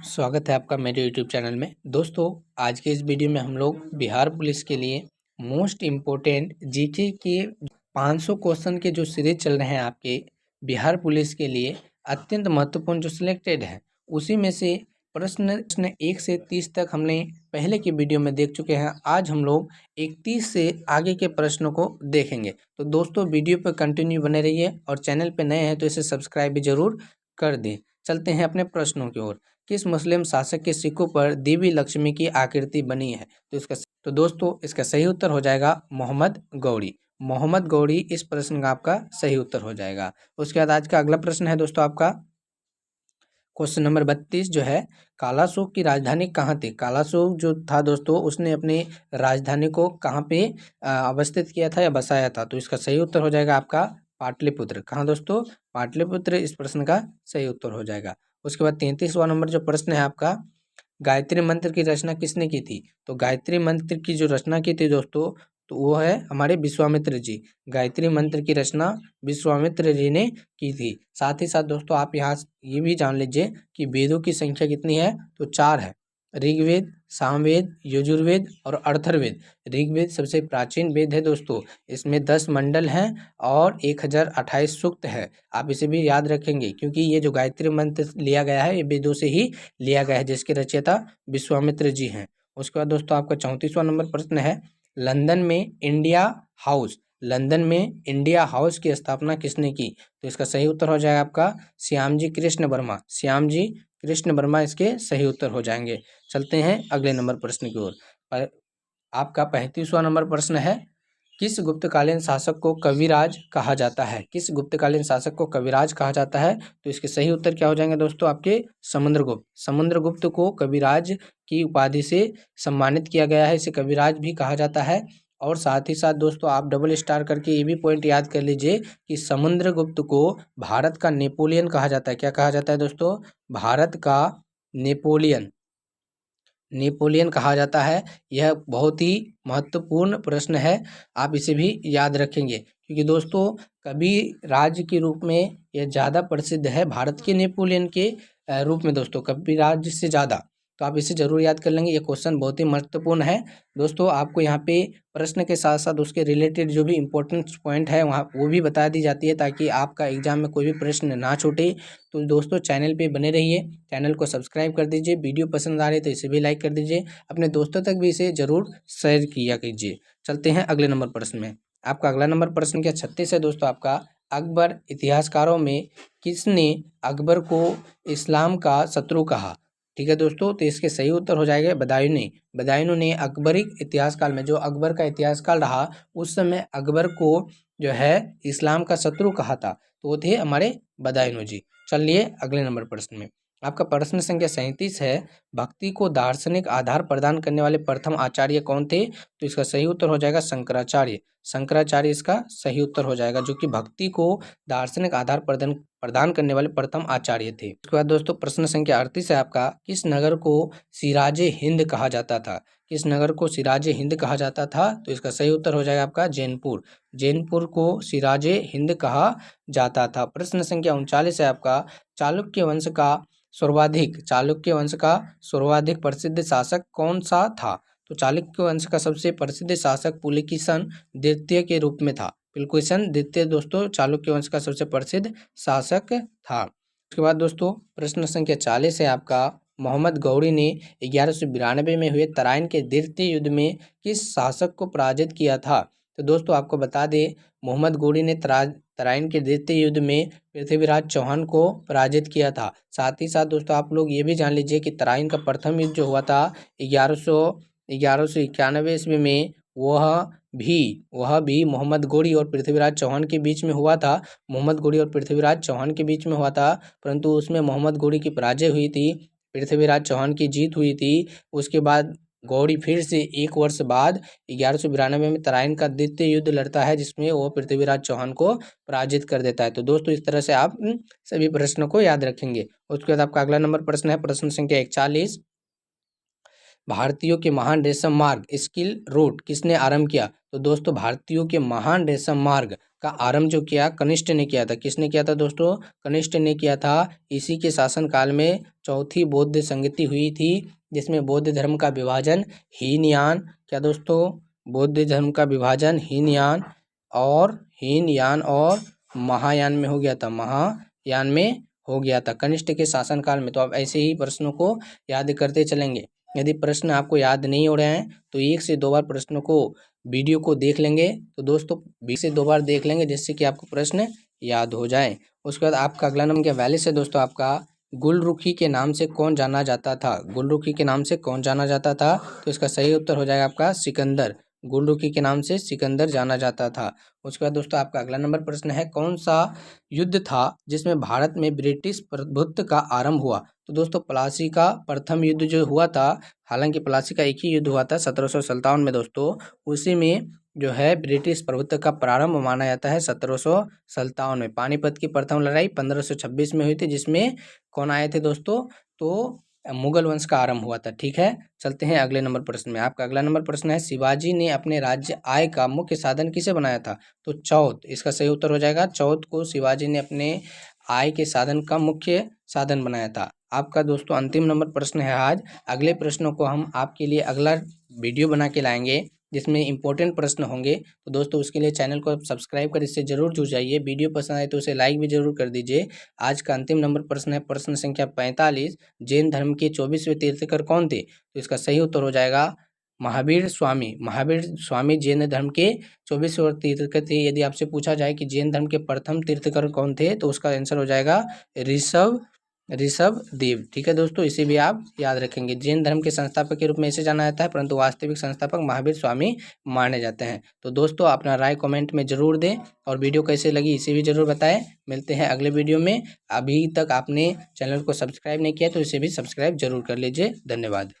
स्वागत है आपका मेरे यूट्यूब चैनल में। दोस्तों, आज के इस वीडियो में हम लोग बिहार पुलिस के लिए मोस्ट इम्पोर्टेंट जीके के 500 क्वेश्चन के जो सीरीज चल रहे हैं आपके बिहार पुलिस के लिए अत्यंत महत्वपूर्ण जो सिलेक्टेड है, उसी में से प्रश्न 1 से 30 तक हमने पहले की वीडियो में देख चुके हैं। आज हम लोग 31 से आगे के प्रश्नों को देखेंगे। तो दोस्तों, वीडियो पर कंटिन्यू बने रहिए और चैनल पर नए हैं तो इसे सब्सक्राइब भी जरूर कर दें। चलते हैं अपने प्रश्नों की ओर। किस मुस्लिम शासक के सिक्कों पर देवी लक्ष्मी की आकृति बनी है? तो दोस्तों, इसका सही उत्तर हो जाएगा मोहम्मद गौरी। मोहम्मद गौरी इस प्रश्न का आपका सही उत्तर हो जाएगा। उसके बाद आज का अगला प्रश्न है दोस्तों आपका क्वेश्चन नंबर 32 जो है, कालाशोक की राजधानी कहाँ थी? कालाशोक जो था दोस्तों, उसने अपनी राजधानी को कहाँ पे अवस्थित किया था या बसाया था? तो इसका सही उत्तर हो जाएगा आपका पाटलिपुत्र। कहाँ दोस्तों? पाटलिपुत्र इस प्रश्न का सही उत्तर हो जाएगा। उसके बाद 33वां नंबर जो प्रश्न है आपका, गायत्री मंत्र की रचना किसने की थी? तो गायत्री मंत्र की जो रचना की थी दोस्तों, तो वो है हमारे विश्वामित्र जी। गायत्री मंत्र की रचना विश्वामित्र जी ने की थी। साथ ही साथ दोस्तों, आप यहाँ ये भी जान लीजिए कि वेदों की संख्या कितनी है? तो 4 है। ऋग्वेद, सामवेद, यजुर्वेद और अथर्ववेद। ऋग्वेद सबसे प्राचीन वेद है दोस्तों, इसमें 10 मंडल हैं और 1028 सूक्त है। आप इसे भी याद रखेंगे क्योंकि ये जो गायत्री मंत्र लिया गया है ये वेदों से ही लिया गया है, जिसके रचयिता विश्वामित्र जी हैं। उसके बाद दोस्तों आपका 34वां नंबर प्रश्न है, लंदन में इंडिया हाउस की स्थापना किसने की? तो इसका सही उत्तर हो जाएगा आपका श्यामजी कृष्ण वर्मा। श्यामजी कृष्ण वर्मा इसके सही उत्तर हो जाएंगे। चलते हैं अगले नंबर प्रश्न की ओर। आपका 35वां नंबर प्रश्न है, किस गुप्तकालीन शासक को कविराज कहा जाता है? किस गुप्तकालीन शासक को कविराज कहा जाता है? तो इसके सही उत्तर क्या हो जाएंगे दोस्तों आपके समुद्रगुप्त। समुद्रगुप्त को कविराज की उपाधि से सम्मानित किया गया है, इसे कविराज भी कहा जाता है। और साथ ही साथ दोस्तों, आप डबल स्टार करके ये भी पॉइंट याद कर लीजिए कि समुद्रगुप्त को भारत का नेपोलियन कहा जाता है। क्या कहा जाता है दोस्तों? भारत का नेपोलियन कहा जाता है। यह बहुत ही महत्वपूर्ण प्रश्न है, आप इसे भी याद रखेंगे क्योंकि दोस्तों, कवि राज्य के रूप में यह ज़्यादा प्रसिद्ध है भारत के नेपोलियन के रूप में दोस्तों, कवि राज्य से ज़्यादा। तो आप इसे जरूर याद कर लेंगे, ये क्वेश्चन बहुत ही महत्वपूर्ण है दोस्तों। आपको यहाँ पे प्रश्न के साथ साथ उसके रिलेटेड जो भी इंपॉर्टेंट पॉइंट है वहाँ वो भी बता दी जाती है ताकि आपका एग्जाम में कोई भी प्रश्न ना छूटे। तो दोस्तों, चैनल पे बने रहिए, चैनल को सब्सक्राइब कर दीजिए, वीडियो पसंद आ रही है तो इसे भी लाइक कर दीजिए, अपने दोस्तों तक भी इसे जरूर शेयर किया कीजिए। चलते हैं अगले नंबर प्रश्न में। आपका अगला नंबर प्रश्न क्या 36 है दोस्तों आपका, अकबर इतिहासकारों में किसने अकबर को इस्लाम का शत्रु कहा? ठीक है दोस्तों, तो इसके सही उत्तर हो जाएगा बदायूं ने अकबरी इतिहास काल में, जो अकबर का इतिहास काल रहा उस समय अकबर को जो है इस्लाम का शत्रु कहा था, तो वो थे हमारे बदायूं जी। चलिए अगले नंबर प्रश्न में। आपका प्रश्न संख्या 37 है, भक्ति को दार्शनिक आधार प्रदान करने वाले प्रथम आचार्य कौन थे? तो इसका सही उत्तर हो जाएगा शंकराचार्य। शंकराचार्य इसका सही उत्तर हो जाएगा, जो कि भक्ति को दार्शनिक आधार प्रदान करने वाले प्रथम आचार्य थे। उसके बाद दोस्तों प्रश्न संख्या 38 है आपका, किस नगर को सिराजे हिंद कहा जाता था? किस नगर को सिराजे हिंद कहा जाता था? तो इसका सही उत्तर हो जाएगा आपका जैनपुर। जैनपुर को सिराजे हिंद कहा जाता था। प्रश्न संख्या 39 है आपका, चालुक्य वंश का सर्वाधिक प्रसिद्ध शासक कौन सा था? तो चालुक्य वंश का सबसे प्रसिद्ध शासक पुलकेशिन द्वितीय के रूप में था। पुलकेशिन द्वितीय दोस्तों चालुक्य वंश का सबसे प्रसिद्ध शासक था। उसके बाद दोस्तों प्रश्न संख्या 40 है आपका, मोहम्मद गौरी ने 1192 में हुए तराइन के द्वितीय युद्ध में किस शासक को पराजित किया था? तो दोस्तों आपको बता दें, मोहम्मद गौरी ने तराइन के द्वितीय युद्ध में पृथ्वीराज चौहान को पराजित किया था। साथ ही साथ दोस्तों आप लोग ये भी जान लीजिए कि तराइन का प्रथम युद्ध जो हुआ था 1191 ईस्वी में, वह भी मोहम्मद गौरी और पृथ्वीराज चौहान के बीच में हुआ था। परंतु उसमें मोहम्मद गौरी की पराजय हुई थी, पृथ्वीराज चौहान की जीत हुई थी। उसके बाद गौरी फिर से 1 वर्ष बाद 1192 में तराइन का द्वितीय युद्ध लड़ता है, जिसमें वो पृथ्वीराज चौहान को पराजित कर देता है। तो दोस्तों इस तरह से आप सभी प्रश्नों को याद रखेंगे। उसके बाद आपका अगला नंबर प्रश्न है प्रश्न संख्या 41, भारतीयों के महान रेशम मार्ग स्किल रूट किसने आरंभ किया? तो दोस्तों भारतीयों के महान रेशम मार्ग का आरंभ जो किया कनिष्ठ ने किया था। किसने किया था दोस्तों? कनिष्ठ ने किया था। इसी के शासनकाल में चौथी बौद्ध संगति हुई थी, जिसमें बौद्ध धर्म का विभाजन हीनयान, क्या दोस्तों? बौद्ध धर्म का विभाजन हीनयान और महायान में हो गया था। महायान में हो गया था कनिष्ठ के शासनकाल में। तो आप ऐसे ही प्रश्नों को याद करते चलेंगे। यदि प्रश्न आपको याद नहीं हो रहे हैं तो 1 से 2 बार प्रश्नों को वीडियो को देख लेंगे। तो दोस्तों 20 से 2 बार देख लेंगे, जिससे कि आपको प्रश्न याद हो जाए। उसके बाद आपका अगला नंबर क्या वैलिस है दोस्तों आपका। गुलरुखी के नाम से कौन जाना जाता था? गुलरुखी के नाम से कौन जाना जाता था? तो इसका सही उत्तर हो जाएगा आपका सिकंदर। गुलरुखी के नाम से सिकंदर जाना जाता था। उसके बाद दोस्तों आपका अगला नंबर प्रश्न है, कौन सा युद्ध था जिसमें भारत में ब्रिटिश प्रभुत्व का आरंभ हुआ? तो दोस्तों प्लासी का प्रथम युद्ध जो हुआ था, हालांकि प्लासी का एक ही युद्ध हुआ था 1757 में दोस्तों, उसी में जो है ब्रिटिश प्रभुत्व का प्रारंभ माना जाता है 1757 में। पानीपत की प्रथम लड़ाई 1526 में हुई थी, जिसमें कौन आए थे दोस्तों? तो मुगल वंश का आरंभ हुआ था। ठीक है, चलते हैं अगले नंबर प्रश्न में। आपका अगला नंबर प्रश्न है, शिवाजी ने अपने राज्य आय का मुख्य साधन किसे बनाया था? तो चौथ, इसका सही उत्तर हो जाएगा। चौथ को शिवाजी ने अपने आय के साधन का मुख्य साधन बनाया था। आपका दोस्तों अंतिम नंबर प्रश्न है आज। अगले प्रश्नों को हम आपके लिए अगला वीडियो बना के लाएंगे, जिसमें इंपॉर्टेंट प्रश्न होंगे। तो दोस्तों उसके लिए चैनल को सब्सक्राइब कर इससे जरूर जुड़ जाइए। वीडियो पसंद आए तो उसे लाइक भी जरूर कर दीजिए। आज का अंतिम नंबर प्रश्न है प्रश्न संख्या 45, जैन धर्म के 24वें तीर्थंकर कौन थे? तो इसका सही उत्तर हो जाएगा महावीर स्वामी। महावीर स्वामी जैन धर्म के 24वें तीर्थंकर थे। यदि आपसे पूछा जाए कि जैन धर्म के प्रथम तीर्थंकर कौन थे, तो उसका आंसर हो जाएगा ऋषभ देव। ठीक है दोस्तों, इसे भी आप याद रखेंगे। जैन धर्म के संस्थापक के रूप में इसे जाना जाता है, परंतु वास्तविक संस्थापक महावीर स्वामी माने जाते हैं। तो दोस्तों अपना राय कमेंट में जरूर दें, और वीडियो कैसे लगी इसे भी जरूर बताएं। मिलते हैं अगले वीडियो में। अभी तक आपने चैनल को सब्सक्राइब नहीं किया तो इसे भी सब्सक्राइब जरूर कर लीजिए। धन्यवाद।